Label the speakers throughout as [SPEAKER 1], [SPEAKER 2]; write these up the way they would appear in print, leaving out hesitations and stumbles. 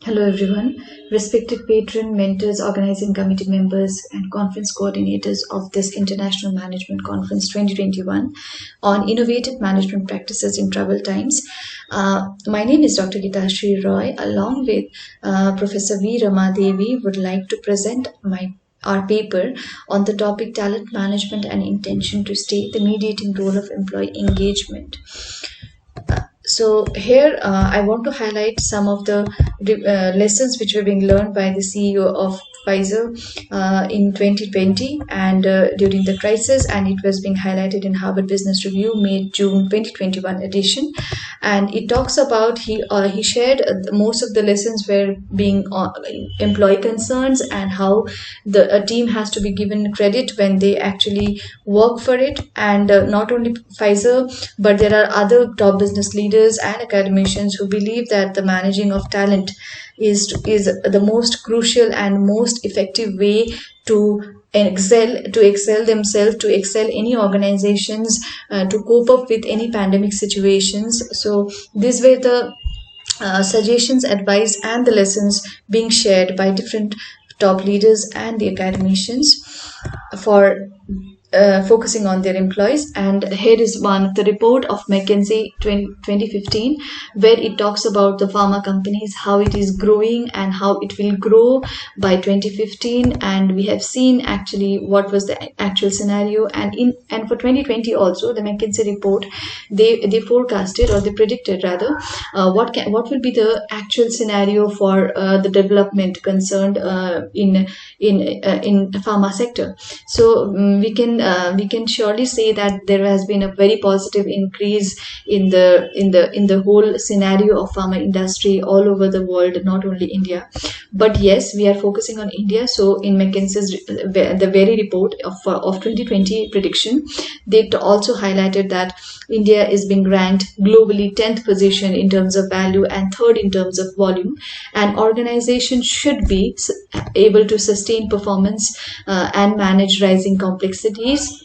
[SPEAKER 1] Hello everyone, respected patron, mentors, organizing committee members and conference coordinators of this International Management Conference 2021 on innovative management practices in troubled times. My name is Dr. Geetashri Roy. Along with Professor V. Rama Devi, would like to present our paper on the topic talent management and intention to stay, the mediating role of employee engagement. So here I want to highlight some of the lessons which were being learned by the CEO of Pfizer in 2020 and during the crisis, and it was being highlighted in Harvard Business Review May June 2021 edition. And it talks about he shared most of the lessons were being employee concerns and how a team has to be given credit when they actually work for it. And not only Pfizer, but there are other top business leaders and academicians who believe that the managing of talent is the most crucial and most effective way to excel themselves, to excel any organizations, to cope up with any pandemic situations. So these were the suggestions, advice, and the lessons being shared by different top leaders and the academicians for focusing on their employees. And here is one of the report of McKinsey 2015, where it talks about the pharma companies, how it is growing and how it will grow by 2015. And we have seen actually what was the actual scenario. And for 2020 also, the McKinsey report, they forecasted, or they predicted rather, what will be the actual scenario for the development concerned in pharma sector. So we can surely say that there has been a very positive increase in the whole scenario of pharma industry all over the world, not only India. But yes, we are focusing on India. So in McKinsey's the very report of 2020 prediction, they also highlighted that India is being ranked globally 10th position in terms of value and 3rd in terms of volume. And organizations should be able to sustain performance and manage rising complexities.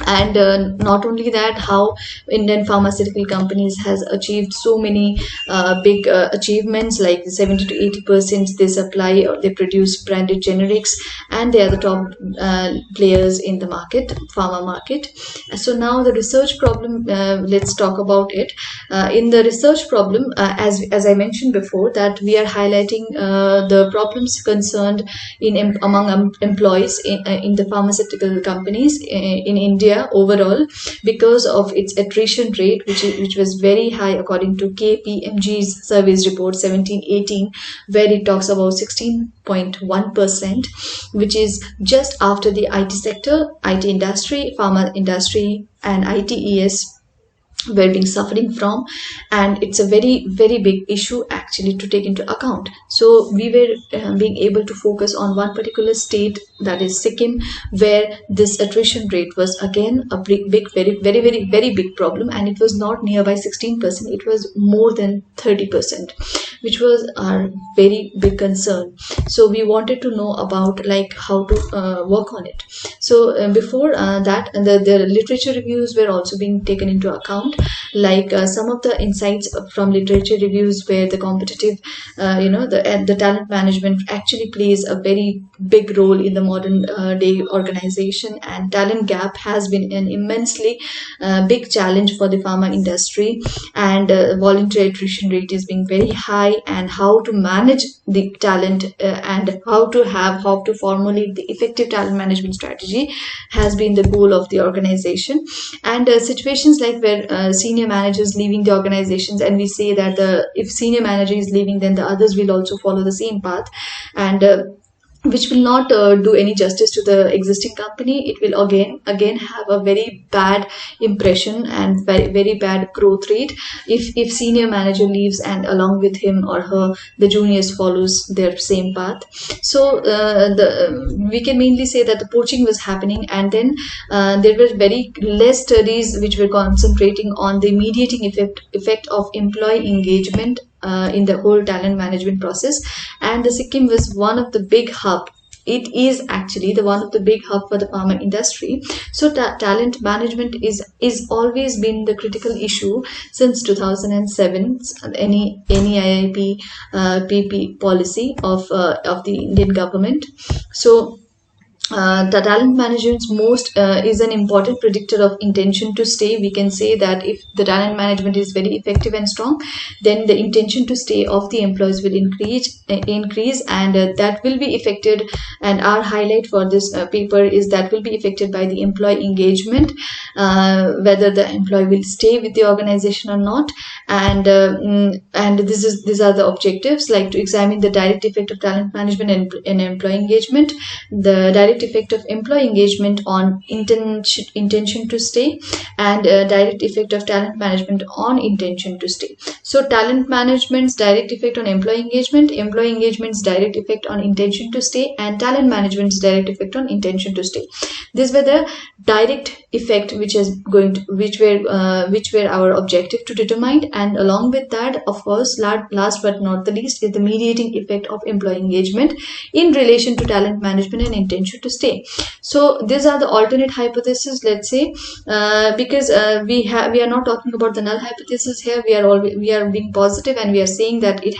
[SPEAKER 1] And not only that, how Indian pharmaceutical companies has achieved so many big achievements, like 70 to 80% they supply or they produce branded generics, and they are the top players in the market, pharma market. So now the research problem, let's talk about it. In the research problem, as I mentioned before, that we are highlighting the problems concerned among employees in the pharmaceutical companies in India overall, because of its attrition rate, which was very high according to KPMG's service report 17-18, where it talks about 16.1%, which is just after the IT sector, IT industry, pharma industry, and ITES were being suffering from. And it's a very, very big issue actually to take into account. So we were being able to focus on one particular state, that is Sikkim, where this attrition rate was again a big, very, very, very, very big problem. And it was not nearby 16%, it was more than 30%, which was our very big concern. So we wanted to know about like how to work on it. So before that, the literature reviews were also being taken into account. Like some of the insights from literature reviews where the competitive, the talent management actually plays a very big role in the modern day organization, and talent gap has been an immensely big challenge for the pharma industry, and voluntary attrition rate is being very high, and how to manage the talent and how to formulate the effective talent management strategy has been the goal of the organization. And situations like where senior managers leaving the organizations, and we say that if senior manager is leaving, then the others will also follow the same path, and which will not do any justice to the existing company. It will again have a very bad impression and very, very bad growth rate if senior manager leaves and along with him or her the juniors follows their same path. So we can mainly say that the poaching was happening, and then there were very less studies which were concentrating on the mediating effect of employee engagement in the whole talent management process. And the Sikkim was one of the big hub it is actually the one of the big hub for the pharma industry. So talent management is always been the critical issue since 2007. Any IIP PP policy of the Indian government. So the talent management's most is an important predictor of intention to stay. We can say that if the talent management is very effective and strong, then the intention to stay of the employees will increase, and that will be affected. And our highlight for this paper is that will be affected by the employee engagement, whether the employee will stay with the organization or not. And these are the objectives, like to examine the direct effect of talent management and employee engagement, the direct effect of employee engagement on intention to stay, and direct effect of talent management on intention to stay. So talent management's direct effect on employee engagement's direct effect on intention to stay, and talent management's direct effect on intention to stay. These were the direct effect which were our objective to determine. And along with that, of course, last but not the least, is the mediating effect of employee engagement in relation to talent management and intention to stay. So these are the alternate hypotheses, let's say, because we are not talking about the null hypothesis here. We are being positive, and we are saying that it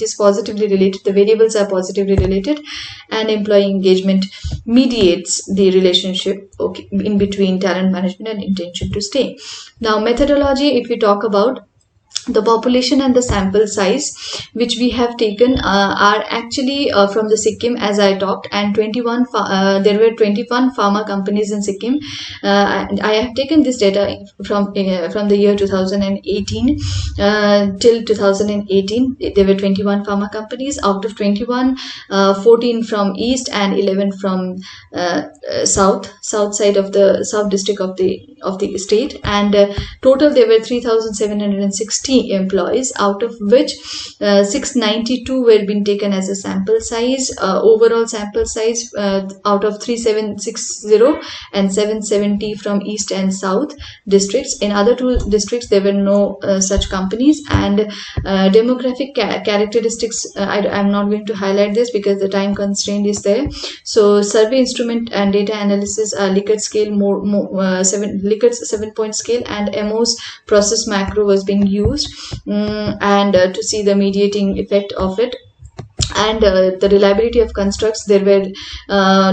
[SPEAKER 1] is positively related. The variables are positively related, and employee engagement mediates the relationship, okay, in between talent management and intention to stay. Now, methodology, if we talk about the population and the sample size which we have taken are actually from the Sikkim, as I talked, and there were 21 pharma companies in Sikkim. I have taken this data from the year 2018 till 2018. There were 21 pharma companies. Out of 21, 14 from east and 11 from south side of the south district of the state, and total there were 3,760 employees, out of which 692 were being taken as a sample size. Overall sample size out of 3760 and 770 from east and south districts. In other two districts there were no such companies. And demographic characteristics, I'm not going to highlight this because the time constraint is there. So survey instrument and data analysis, Likert scale, Likert's 7-point scale, and MO's process macro was being used, and to see the mediating effect of it. And the reliability of constructs, there were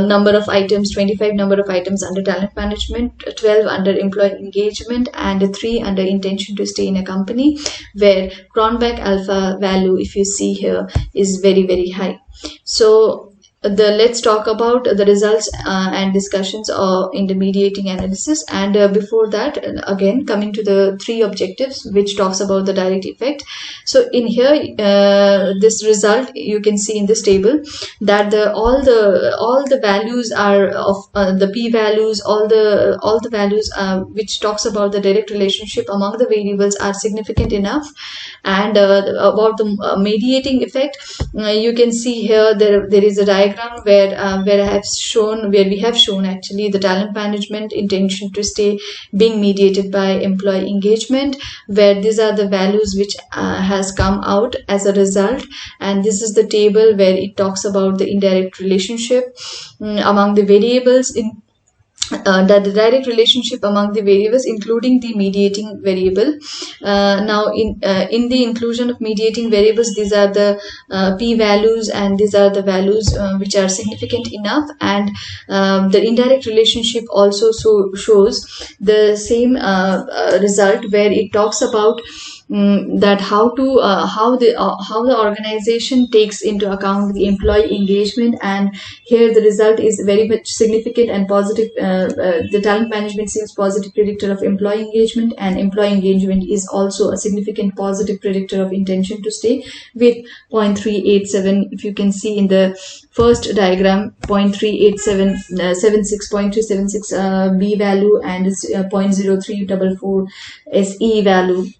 [SPEAKER 1] number of items, 25 number of items under talent management, 12 under employee engagement, and 3 under intention to stay in a company, where Cronbach alpha value, if you see here, is very, very high. So let's talk about the results and discussions in the mediating analysis. And before that, again coming to the 3 objectives which talks about the direct effect. So in here, this result, you can see in this table that all the values are of the p values, all the values which talks about the direct relationship among the variables are significant enough. And about the mediating effect, you can see here there is a diagram where we have shown actually the talent management intention to stay being mediated by employee engagement, where these are the values which has come out as a result. And this is the table where it talks about the indirect relationship among the variables in the direct relationship among the variables, including the mediating variable. Now in the inclusion of mediating variables, these are the p values, and these are the values which are significant enough. And the indirect relationship also shows the same result, where it talks about that how the organization takes into account the employee engagement. And here the result is very much significant and positive. The talent management seems positive predictor of employee engagement, and employee engagement is also a significant positive predictor of intention to stay, with 0.387. If you can see in the first diagram, 0.38776 B value, and 0.0344 SE value.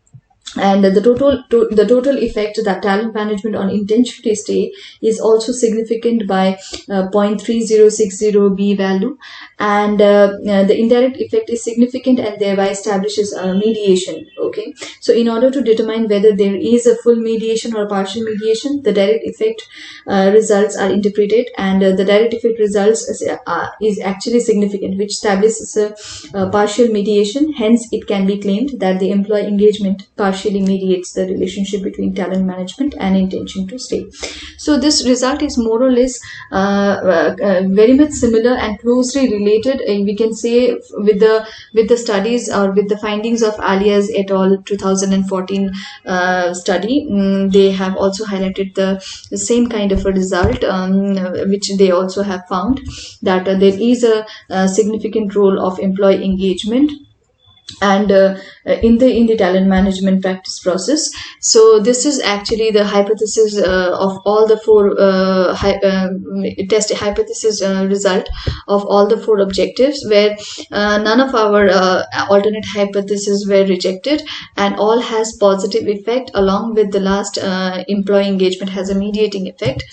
[SPEAKER 1] And the total effect that talent management on intention to stay is also significant by 0.3060 b value, and the indirect effect is significant and thereby establishes mediation. Okay, so in order to determine whether there is a full mediation or partial mediation, the direct effect results are interpreted, and the direct effect results is actually significant, which establishes a partial mediation. Hence it can be claimed that the employee engagement partially mediates the relationship between talent management and intention to stay. So this result is more or less very much similar and closely related, we can say, with the studies or with the findings of Alias et al. 2014 study. They have also highlighted the same kind of a result, which they also have found that there is a significant role of employee engagement and in the talent management practice process. So this is actually the hypothesis of all the four test hypothesis result of all the four objectives, where none of our alternate hypotheses were rejected, and all has positive effect, along with the last employee engagement has a mediating effect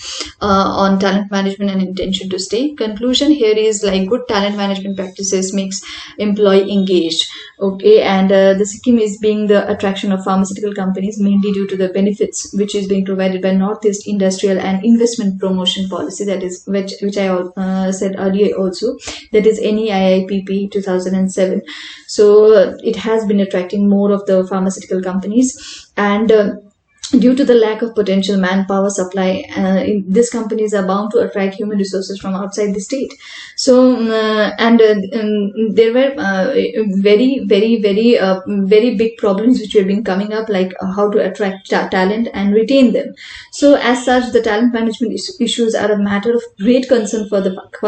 [SPEAKER 1] on talent management and intention to stay. Conclusion here is like good talent management practices makes employee engaged. Okay, and the second is being the attraction of pharmaceutical companies, mainly due to the benefits which is being provided by Northeast Industrial and Investment Promotion Policy, that is which I said earlier also, that is NEIIPP 2007. So it has been attracting more of the pharmaceutical companies, and due to the lack of potential manpower supply, these companies are bound to attract human resources from outside the state. So there were very big problems which have been coming up, like how to attract talent and retain them. So as such, the talent management issues are a matter of great concern for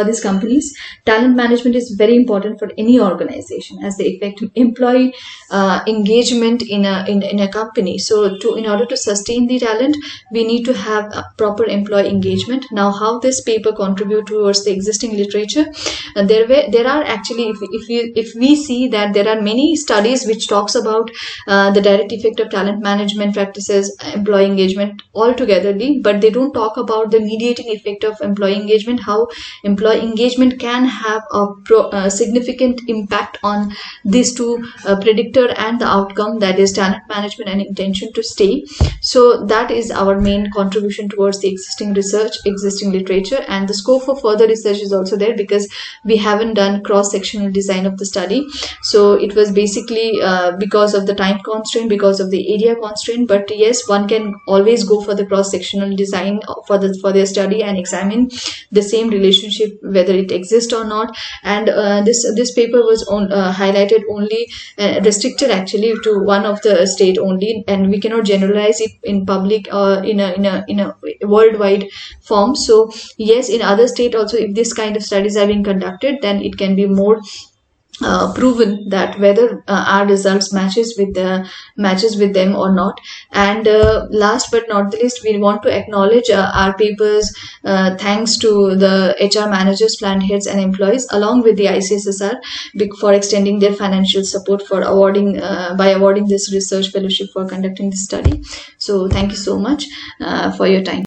[SPEAKER 1] these companies. Talent management is very important for any organization, as they affect employee engagement in a company. So in order to sustain the talent, we need to have a proper employee engagement. Now, how this paper contribute towards the existing literature? There are actually, if we see that there are many studies which talks about the direct effect of talent management practices, employee engagement altogetherly, but they don't talk about the mediating effect of employee engagement, how employee engagement can have a significant impact on these two predictor and the outcome, that is talent management and intention to stay. So that is our main contribution towards the existing research, existing literature, and the scope for further research is also there, because we haven't done cross-sectional design of the study. So it was basically because of the time constraint, because of the area constraint. But yes, one can always go for the cross-sectional design for their study and examine the same relationship, whether it exists or not. And this paper was highlighted only, restricted actually to one of the state only, and we cannot generalize it in public or in a worldwide form. So yes, in other state also, if this kind of studies are being conducted, then it can be more proven that whether our results matches with them or not. And last but not the least, we want to acknowledge our papers thanks to the HR managers, plant heads and employees, along with the ICSSR, for extending their financial support for awarding this research fellowship for conducting this study. So thank you so much for your time.